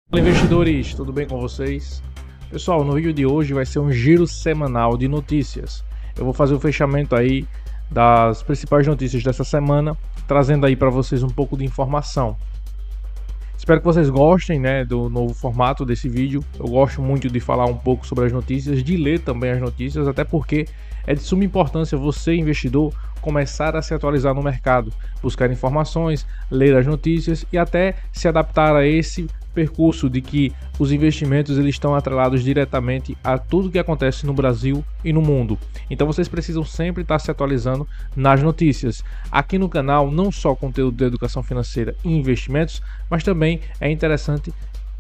Olá, investidores, tudo bem com vocês? Pessoal, no vídeo de hoje vai ser um giro semanal de notícias. Eu vou fazer o fechamento aí das principais notícias dessa semana, trazendo aí para vocês um pouco de informação. Espero que vocês gostem, do novo formato desse vídeo. Eu gosto muito de falar um pouco sobre as notícias, de ler também as notícias, até porque é de suma importância você, investidor, começar a se atualizar no mercado, buscar informações, ler as notícias e até se adaptar a esse percurso de que os investimentos eles estão atrelados diretamente a tudo que acontece no Brasil e no mundo. Então vocês precisam sempre estar se atualizando nas notícias. Aqui no canal, não só conteúdo de educação financeira e investimentos, mas também é interessante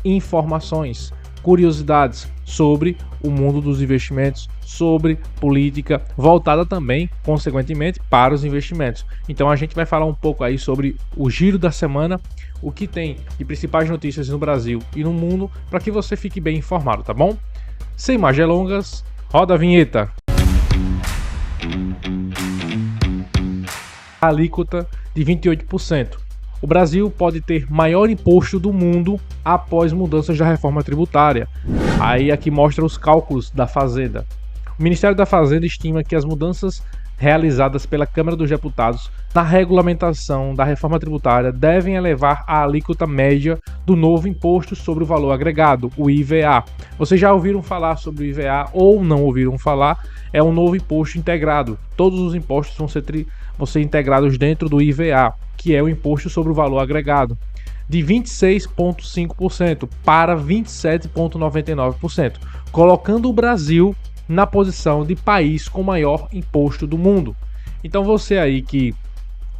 informações, curiosidades sobre o mundo dos investimentos, sobre política, voltada também, consequentemente, para os investimentos. Então a gente vai falar um pouco aí sobre o giro da semana, o que tem de principais notícias no Brasil e no mundo, para que você fique bem informado, tá bom? Sem mais delongas, roda a vinheta. A alíquota de 28%. O Brasil pode ter maior imposto do mundo após mudanças da reforma tributária. Aí aqui mostra os cálculos da Fazenda. O Ministério da Fazenda estima que as mudanças realizadas pela Câmara dos Deputados na regulamentação da reforma tributária devem elevar a alíquota média do novo imposto sobre o valor agregado, o IVA. Vocês já ouviram falar sobre o IVA ou não ouviram falar? É um novo imposto integrado. Todos os impostos vão ser integrados dentro do IVA, que é o imposto sobre o valor agregado, de 26,5% para 27,99%, colocando o Brasil na posição de país com maior imposto do mundo. Então você aí que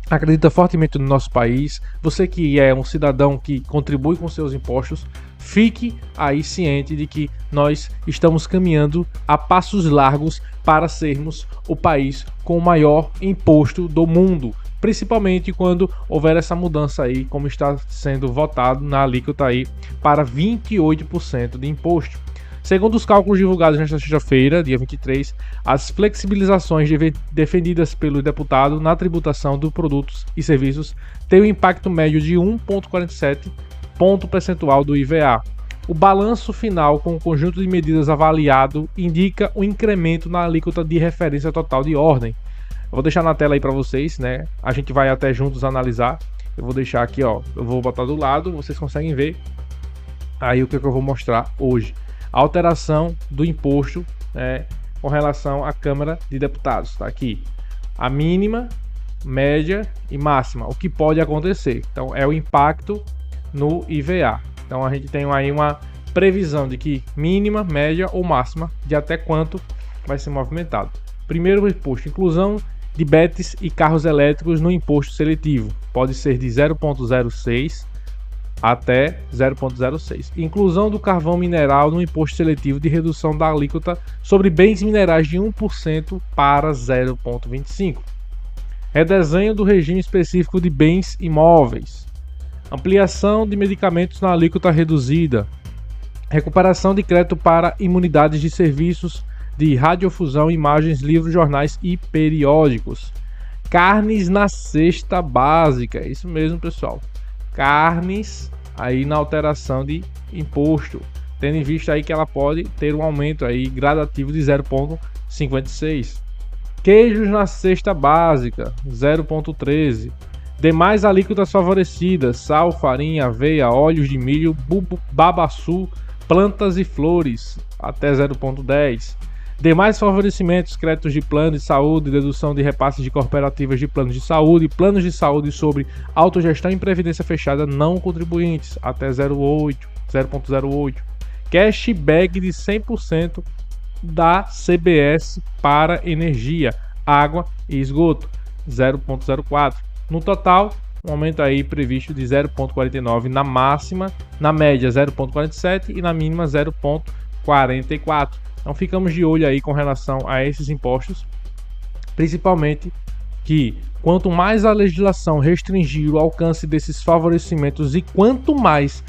acredita fortemente no nosso país, você que é um cidadão que contribui com seus impostos, fique aí ciente de que nós estamos caminhando a passos largos para sermos o país com o maior imposto do mundo, principalmente quando houver essa mudança aí, como está sendo votado na alíquota aí para 28% de imposto. Segundo os cálculos divulgados nesta sexta-feira, dia 23, as flexibilizações defendidas pelo deputado na tributação de produtos e serviços têm um impacto médio de 1,47 ponto percentual do IVA. O balanço final com o conjunto de medidas avaliado indica um incremento na alíquota de referência total de ordem. Eu vou deixar na tela aí para vocês, A gente vai até juntos analisar. Eu vou deixar aqui, eu vou botar do lado, vocês conseguem ver aí o que eu vou mostrar hoje. A alteração do imposto com relação à Câmara de Deputados, tá aqui. A mínima, média e máxima, o que pode acontecer. Então é o impacto no IVA. Então a gente tem aí uma previsão de que mínima, média ou máxima de até quanto vai ser movimentado. Primeiro imposto, inclusão de BETs e carros elétricos no imposto seletivo. Pode ser de 0,06 até 0,06. Inclusão do carvão mineral no imposto seletivo de redução da alíquota sobre bens minerais de 1% para 0,25. Redesenho do regime específico de bens imóveis. Ampliação de medicamentos na alíquota reduzida. Recuperação de crédito para imunidades de serviços de radiofusão, imagens, livros, jornais e periódicos. Carnes na cesta básica. É isso mesmo, pessoal. Carnes aí na alteração de imposto, tendo em vista aí que ela pode ter um aumento aí gradativo de 0,56. Queijos na cesta básica, 0,13. Demais alíquotas favorecidas: sal, farinha, aveia, óleos de milho, babaçu, plantas e flores, até 0,10. Demais favorecimentos: créditos de plano de saúde, dedução de repasses de cooperativas de planos de saúde sobre autogestão e previdência fechada não contribuintes, até 0,08. Cashback de 100% da CBS para energia, água e esgoto, 0,04. No total, um aumento aí previsto de 0,49 na máxima, na média 0,47 e na mínima 0,44. Então ficamos de olho aí com relação a esses impostos, principalmente que quanto mais a legislação restringir o alcance desses favorecimentos e quanto mais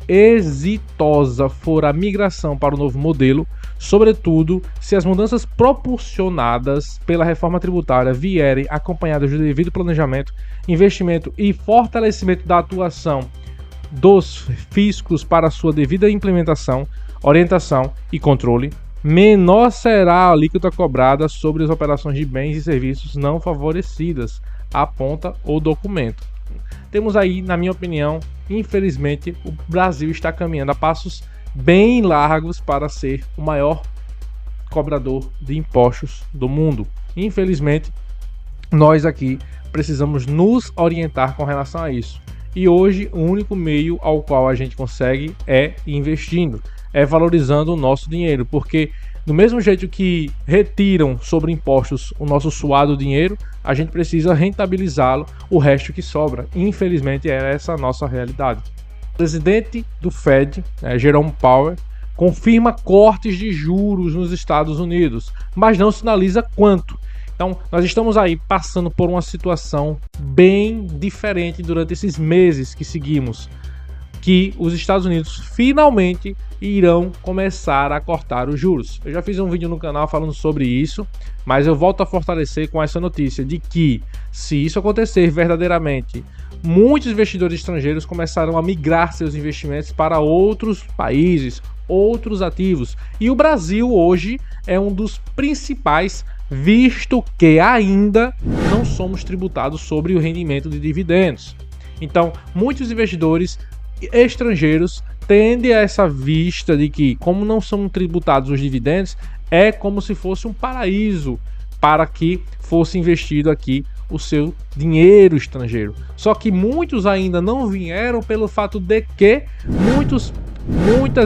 exitosa for a migração para o novo modelo, sobretudo se as mudanças proporcionadas pela reforma tributária vierem acompanhadas do devido planejamento, investimento e fortalecimento da atuação dos fiscos para sua devida implementação, orientação e controle, menor será a alíquota cobrada sobre as operações de bens e serviços não favorecidas, aponta o documento. Temos aí, na minha opinião, infelizmente, o Brasil está caminhando a passos bem largos para ser o maior cobrador de impostos do mundo. Infelizmente, nós aqui precisamos nos orientar com relação a isso. E hoje, o único meio ao qual a gente consegue é investindo, é valorizando o nosso dinheiro, porque do mesmo jeito que retiram sobre impostos o nosso suado dinheiro, a gente precisa rentabilizá-lo, o resto que sobra. Infelizmente, é essa a nossa realidade. O presidente do Fed, Jerome Powell, confirma cortes de juros nos Estados Unidos, mas não sinaliza quanto. Então, nós estamos aí passando por uma situação bem diferente durante esses meses que seguimos, que os Estados Unidos finalmente irão começar a cortar os juros. Eu já fiz um vídeo no canal falando sobre isso, mas eu volto a fortalecer com essa notícia de que, se isso acontecer verdadeiramente, muitos investidores estrangeiros começarão a migrar seus investimentos para outros países, outros ativos. E o Brasil hoje é um dos principais, visto que ainda não somos tributados sobre o rendimento de dividendos. Então, muitos investidores estrangeiros tendem a essa vista de que, como não são tributados os dividendos, é como se fosse um paraíso para que fosse investido aqui o seu dinheiro estrangeiro. Só que muitos ainda não vieram pelo fato de que muitas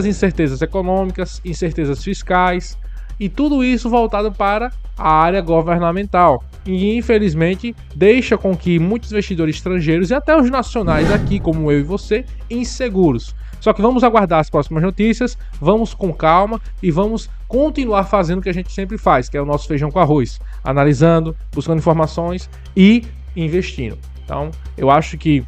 incertezas econômicas, incertezas fiscais e tudo isso voltado para a área governamental. E infelizmente deixa com que muitos investidores estrangeiros e até os nacionais aqui, como eu e você, inseguros. Só que vamos aguardar as próximas notícias, vamos com calma e vamos continuar fazendo o que a gente sempre faz, que é o nosso feijão com arroz, analisando, buscando informações e investindo. Então, eu acho que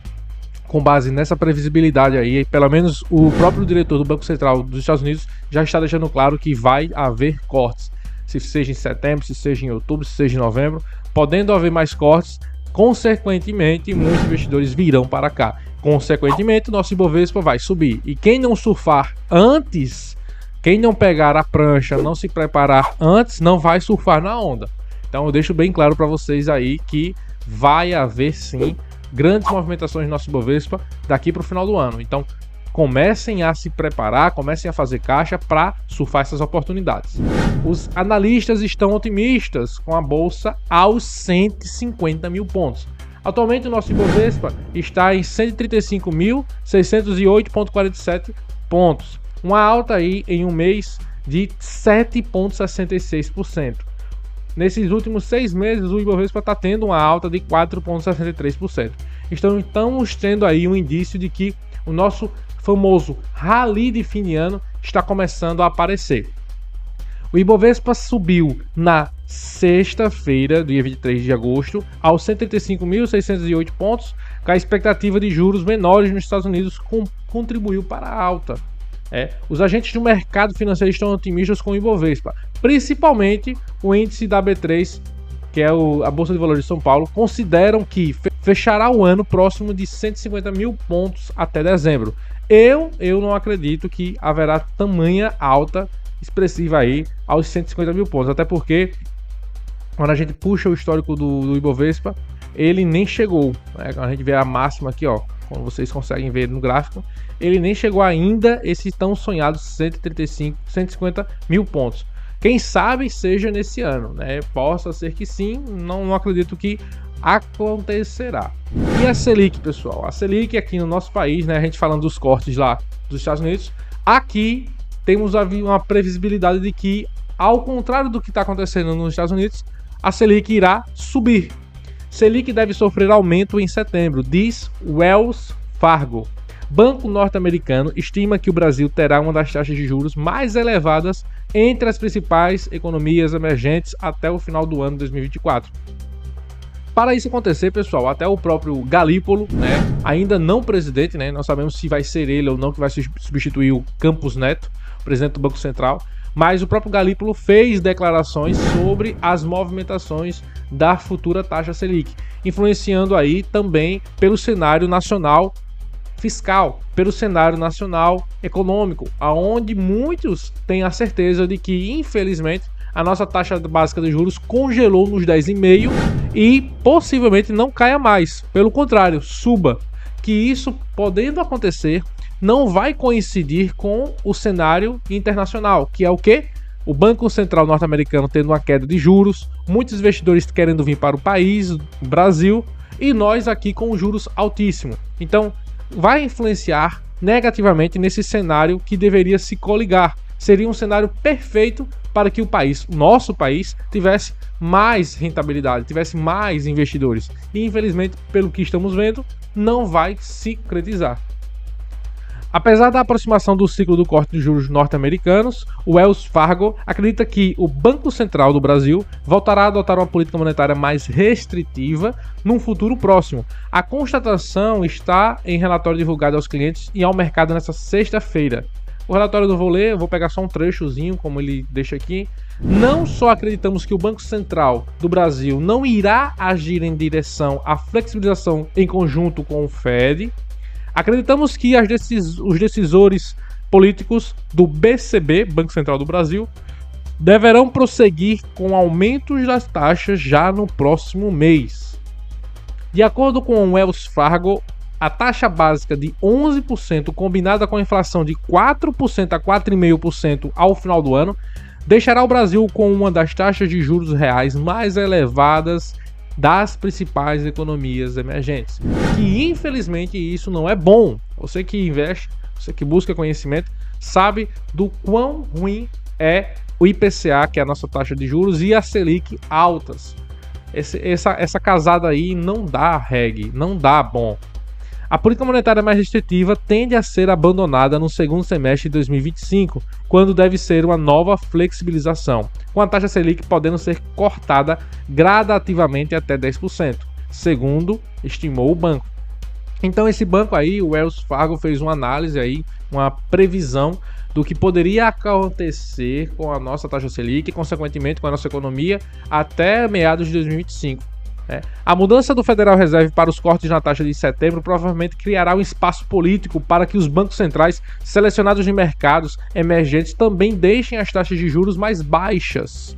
com base nessa previsibilidade aí, pelo menos o próprio diretor do Banco Central dos Estados Unidos já está deixando claro que vai haver cortes, se seja em setembro, se seja em outubro, se seja em novembro, podendo haver mais cortes, consequentemente, muitos investidores virão para cá. Consequentemente, o nosso Ibovespa vai subir. E quem não surfar antes, quem não pegar a prancha, não se preparar antes, não vai surfar na onda. Então eu deixo bem claro para vocês aí que vai haver sim grandes movimentações no nosso Ibovespa daqui para o final do ano. Então comecem a se preparar, comecem a fazer caixa para surfar essas oportunidades. Os analistas estão otimistas com a bolsa aos 150 mil pontos. Atualmente o nosso Ibovespa está em 135.608,47 pontos. Uma alta aí em um mês de 7,66%. Nesses últimos 6 meses o Ibovespa está tendo uma alta de 4,63%. Estamos tendo aí um indício de que o nosso famoso rally de fim de ano está começando a aparecer. O Ibovespa subiu na sexta-feira, dia 23 de agosto, aos 135.608 pontos, com a expectativa de juros menores nos Estados Unidos contribuiu para a alta. Os agentes do mercado financeiro estão otimistas com o Ibovespa, principalmente o índice da B3, que é a Bolsa de Valores de São Paulo, consideram que fechará o ano próximo de 150 mil pontos até dezembro. Eu não acredito que haverá tamanha alta expressiva aí aos 150 mil pontos, até porque quando a gente puxa o histórico do Ibovespa, ele nem chegou, né? Quando a gente vê a máxima aqui, ó, como vocês conseguem ver no gráfico, ele nem chegou ainda esse tão sonhado 150 mil pontos. Quem sabe seja nesse ano, né? Possa ser que sim, não acredito que acontecerá. E a Selic, pessoal? A Selic aqui no nosso país, né? A gente falando dos cortes lá dos Estados Unidos, aqui temos uma previsibilidade de que, ao contrário do que está acontecendo nos Estados Unidos, a Selic irá subir. Selic deve sofrer aumento em setembro, diz Wells Fargo. Banco norte-americano estima que o Brasil terá uma das taxas de juros mais elevadas entre as principais economias emergentes até o final do ano de 2024. Para isso acontecer, pessoal, até o próprio Galípolo, né, ainda não presidente, né, não sabemos se vai ser ele ou não que vai substituir o Campos Neto, presidente do Banco Central, mas o próprio Galípolo fez declarações sobre as movimentações da futura taxa Selic, influenciando aí também pelo cenário nacional fiscal, pelo cenário nacional econômico, aonde muitos têm a certeza de que, infelizmente, a nossa taxa básica de juros congelou nos 10,5% e possivelmente não caia mais. Pelo contrário, suba. Que isso, podendo acontecer, não vai coincidir com o cenário internacional, que é o quê? O Banco Central norte-americano tendo uma queda de juros, muitos investidores querendo vir para o país, o Brasil, e nós aqui com juros altíssimos. Então, vai influenciar negativamente nesse cenário que deveria se coligar. Seria um cenário perfeito para que o país, nosso país, tivesse mais rentabilidade, tivesse mais investidores. E infelizmente, pelo que estamos vendo, não vai se concretizar. Apesar da aproximação do ciclo do corte de juros norte-americanos, o Wells Fargo acredita que o Banco Central do Brasil voltará a adotar uma política monetária mais restritiva num futuro próximo. A constatação está em relatório divulgado aos clientes e ao mercado nesta sexta-feira. O relatório eu não vou ler, eu vou pegar só um trechozinho, como ele deixa aqui. Não só acreditamos que o Banco Central do Brasil não irá agir em direção à flexibilização em conjunto com o Fed, acreditamos que os decisores políticos do BCB, Banco Central do Brasil, deverão prosseguir com aumentos das taxas já no próximo mês. De acordo com o Wells Fargo, a taxa básica de 11% combinada com a inflação de 4% a 4,5% ao final do ano deixará o Brasil com uma das taxas de juros reais mais elevadas das principais economias emergentes. Que infelizmente isso não é bom. Você que investe, você que busca conhecimento, sabe do quão ruim é o IPCA, que é a nossa taxa de juros, e a Selic altas. Essa casada aí não dá reggae, não dá bom. A política monetária mais restritiva tende a ser abandonada no segundo semestre de 2025, quando deve ser uma nova flexibilização, com a taxa Selic podendo ser cortada gradativamente até 10%, segundo estimou o banco. Então esse banco aí, o Wells Fargo, fez uma análise aí, uma previsão do que poderia acontecer com a nossa taxa Selic e, consequentemente, com a nossa economia até meados de 2025. A mudança do Federal Reserve para os cortes na taxa de setembro provavelmente criará um espaço político para que os bancos centrais selecionados de mercados emergentes também deixem as taxas de juros mais baixas.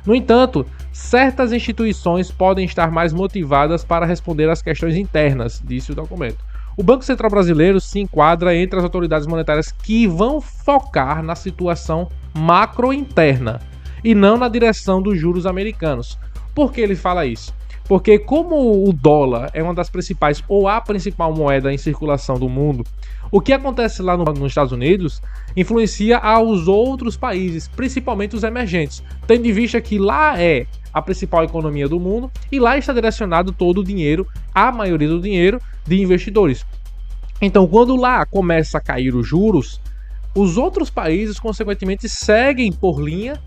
No entanto, certas instituições podem estar mais motivadas para responder às questões internas, disse o documento. O Banco Central Brasileiro se enquadra entre as autoridades monetárias que vão focar na situação macro-interna e não na direção dos juros americanos. Por que ele fala isso? Porque como o dólar é uma das principais ou a principal moeda em circulação do mundo, o que acontece lá nos Estados Unidos influencia aos outros países, principalmente os emergentes, tendo em vista que lá é a principal economia do mundo e lá está direcionado todo o dinheiro, a maioria do dinheiro, de investidores. Então, quando lá começa a cair os juros, os outros países, consequentemente, seguem por linha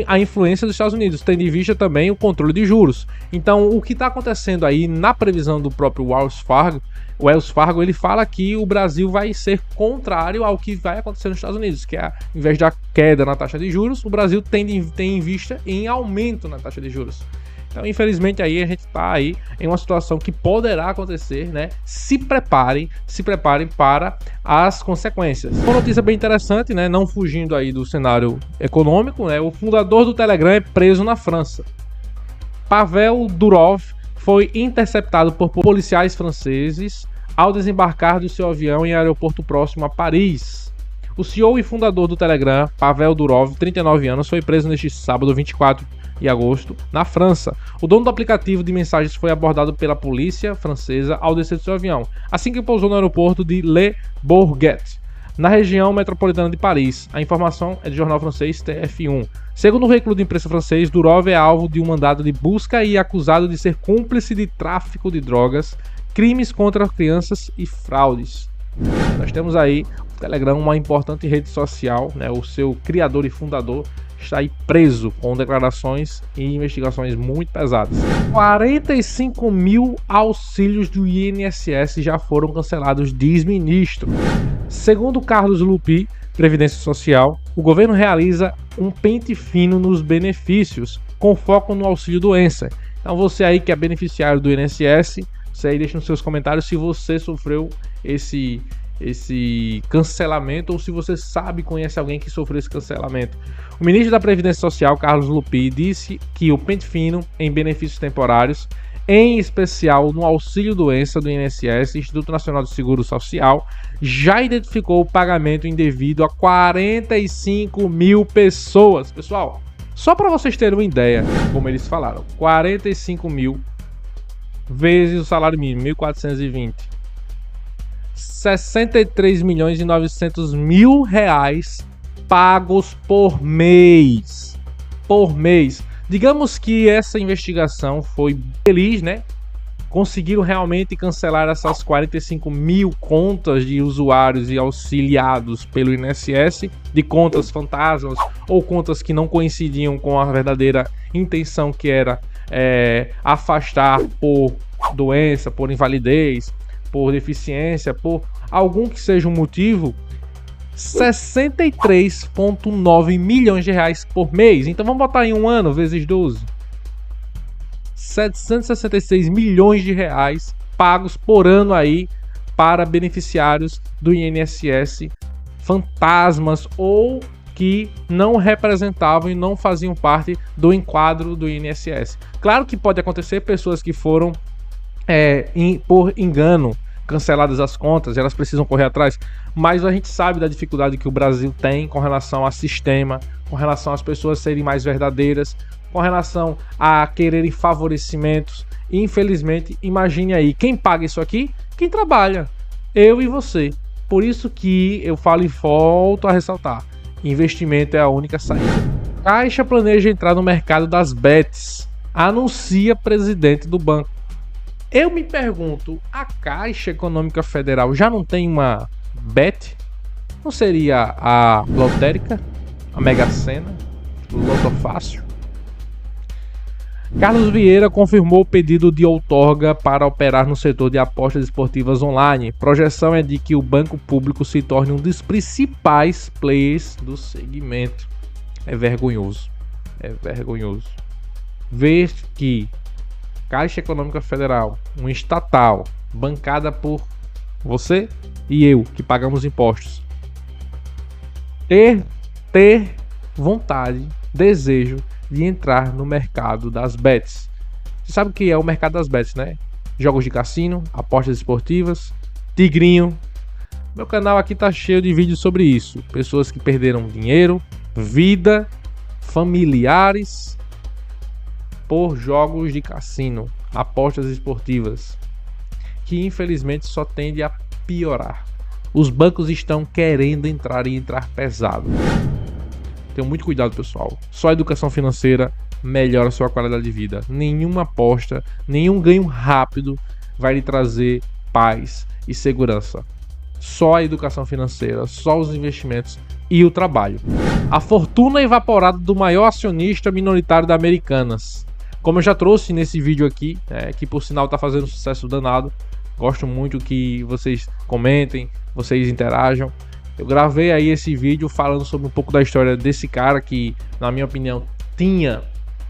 a influência dos Estados Unidos, tendo em vista também o controle de juros. Então, o que está acontecendo aí na previsão do próprio Wells Fargo, ele fala que o Brasil vai ser contrário ao que vai acontecer nos Estados Unidos, que é, ao invés da queda na taxa de juros, o Brasil tem em vista em aumento na taxa de juros. Então, infelizmente, aí a gente está aí em uma situação que poderá acontecer, né? Se preparem para as consequências. Uma notícia bem interessante, né? Não fugindo aí do cenário econômico, né? O fundador do Telegram é preso na França. Pavel Durov foi interceptado por policiais franceses ao desembarcar do seu avião em aeroporto próximo a Paris. O CEO e fundador do Telegram, Pavel Durov, 39 anos, foi preso neste sábado 24 de agosto, na França. O dono do aplicativo de mensagens foi abordado pela polícia francesa ao descer do seu avião, assim que pousou no aeroporto de Le Bourget, na região metropolitana de Paris. A informação é do jornal francês TF1. Segundo o veículo de imprensa francês, Durov é alvo de um mandado de busca e acusado de ser cúmplice de tráfico de drogas, crimes contra crianças e fraudes. Nós temos aí o Telegram, uma importante rede social, né? O seu criador e fundador está aí preso com declarações e investigações muito pesadas. 45 mil auxílios do INSS já foram cancelados, diz ministro. Segundo Carlos Lupi, Previdência Social, o governo realiza um pente fino nos benefícios, com foco no auxílio doença. Então você aí que é beneficiário do INSS, você aí deixa nos seus comentários se você sofreu esse cancelamento, ou se você conhece alguém que sofreu esse cancelamento. O ministro da Previdência Social, Carlos Lupi, disse que o pente fino em benefícios temporários, em especial no auxílio-doença do INSS, Instituto Nacional de Seguro Social, já identificou o pagamento indevido a 45 mil pessoas. Pessoal, só para vocês terem uma ideia, como eles falaram, 45 mil vezes o salário mínimo, 1.420. 63 milhões e 900 mil reais pagos por mês. Por mês. Digamos que essa investigação foi feliz, né? Conseguiram realmente cancelar essas 45 mil contas de usuários e auxiliados pelo INSS, de contas fantasmas ou contas que não coincidiam com a verdadeira intenção, que era afastar por doença, por invalidez, por deficiência, por algum que seja um motivo. 63,9 milhões de reais por mês. Então vamos botar em um ano vezes 12. 766 milhões de reais pagos por ano aí para beneficiários do INSS fantasmas, ou que não representavam e não faziam parte do enquadro do INSS. Claro que pode acontecer pessoas que foram por engano canceladas as contas, elas precisam correr atrás, mas a gente sabe da dificuldade que o Brasil tem com relação ao sistema, com relação às pessoas serem mais verdadeiras, com relação a quererem favorecimentos. E, infelizmente, imagine aí, quem paga isso aqui? Quem trabalha, eu e você. Por isso que eu falo e volto a ressaltar: investimento é a única saída. Caixa planeja entrar no mercado das bets, anuncia presidente do banco. Eu me pergunto, a Caixa Econômica Federal já não tem uma bet? Não seria a lotérica, a Mega Sena, o Loto Fácil? Carlos Vieira confirmou o pedido de outorga para operar no setor de apostas esportivas online. Projeção é de que o banco público se torne um dos principais players do segmento. É vergonhoso. É vergonhoso. Ver que Caixa Econômica Federal, um estatal, bancada por você e eu, que pagamos impostos, ter vontade, desejo de entrar no mercado das bets. Você sabe o que é o mercado das bets, né? Jogos de cassino, apostas esportivas, tigrinho. Meu canal aqui tá cheio de vídeos sobre isso. Pessoas que perderam dinheiro, vida, familiares por jogos de cassino, apostas esportivas, que infelizmente só tende a piorar. Os bancos estão querendo entrar e entrar pesado. Tenham muito cuidado, pessoal. Só a educação financeira melhora a sua qualidade de vida. Nenhuma aposta, nenhum ganho rápido vai lhe trazer paz e segurança. Só a educação financeira, só os investimentos e o trabalho. A fortuna evaporada do maior acionista minoritário da Americanas. Como eu já trouxe nesse vídeo aqui, que por sinal está fazendo um sucesso danado. Gosto muito que vocês comentem, vocês interajam. Eu gravei aí esse vídeo falando sobre um pouco da história desse cara que, na minha opinião, tinha,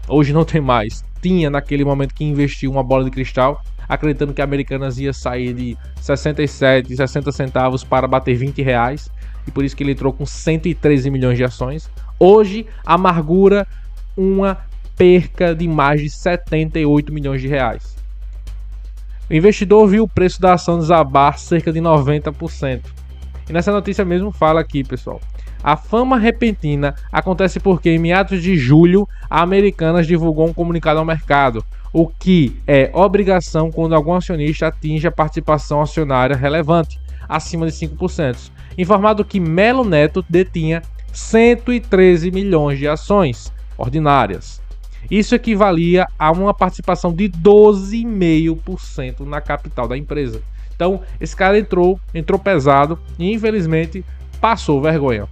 hoje não tem mais, tinha naquele momento que investiu uma bola de cristal, acreditando que a Americanas ia sair de 67, 60 centavos para bater 20 reais. E por isso que ele entrou com 113 milhões de ações. Hoje, amargura uma perca de mais de 78 milhões de reais. O investidor viu o preço da ação desabar cerca de 90%. E nessa notícia mesmo fala aqui, pessoal: a fama repentina acontece porque em meados de julho a Americanas divulgou um comunicado ao mercado, o que é obrigação quando algum acionista atinge a participação acionária relevante, acima de 5%, informado que Melo Neto detinha 113 milhões de ações ordinárias. Isso equivalia a uma participação de 12,5% na capital da empresa. Então, esse cara entrou pesado e infelizmente passou vergonha.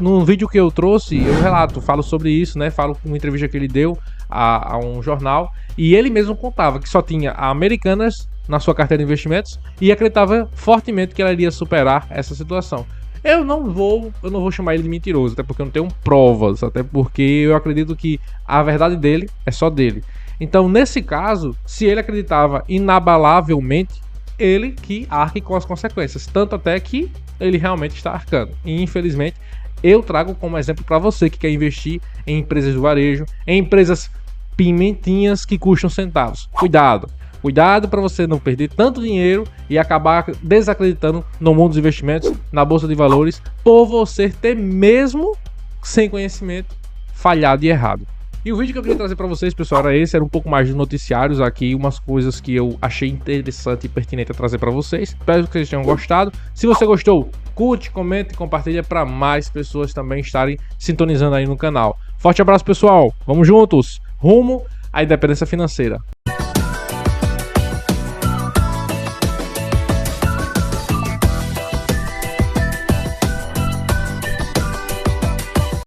No vídeo que eu trouxe, eu relato, falo sobre isso, né? Falo com uma entrevista que ele deu a um jornal, e ele mesmo contava que só tinha a Americanas na sua carteira de investimentos e acreditava fortemente que ela iria superar essa situação. Eu não vou chamar ele de mentiroso, até porque eu não tenho provas, até porque eu acredito que a verdade dele é só dele. Então, nesse caso, se ele acreditava inabalavelmente, ele que arque com as consequências, tanto até que ele realmente está arcando. E infelizmente eu trago como exemplo para você que quer investir em empresas do varejo, em empresas pimentinhas que custam centavos. Cuidado! Cuidado para você não perder tanto dinheiro e acabar desacreditando no mundo dos investimentos, na bolsa de valores, por você ter, mesmo sem conhecimento, falhado e errado. E o vídeo que eu queria trazer para vocês, pessoal, era esse. Era um pouco mais de noticiários aqui, umas coisas que eu achei interessante e pertinente a trazer para vocês. Espero que vocês tenham gostado. Se você gostou, curte, comente e compartilha para mais pessoas também estarem sintonizando aí no canal. Forte abraço, pessoal. Vamos juntos, rumo à independência financeira.